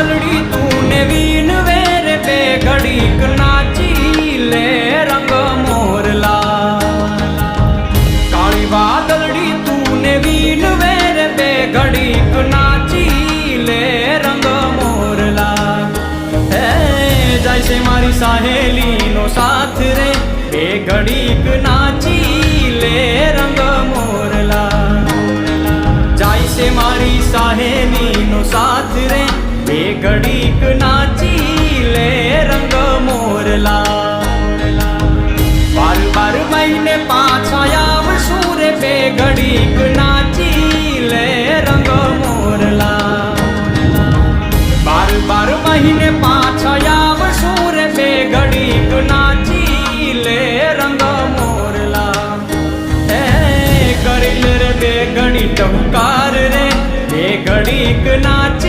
વાદળડી તું ને વીન વેર બે ઘડીક નાચી લે રંગ મોરલા કાળી વાદળડી તું ને વીન વેર બે ઘડીક નાચી લે રંગ મોરલા હે જાય છે મારી સહેલીનો સાથ રે બે ઘડીક નાચી લે રંગ મોરલા જાય છે મારી સહેલીનો સાથ રે બે ઘડીક નાચી લે રંગ મોરલા બાર બાર મહિને પાછા આવશું રે બે ઘડીક નાચી લે રંગ મોરલા બાર બાર મહિને પાછા આવશું રે બે ઘડીક નાચી લે રંગ મોરલા હે કરેલ રે બે ઘડી ટહુકાર રે બે ઘડીક નાચી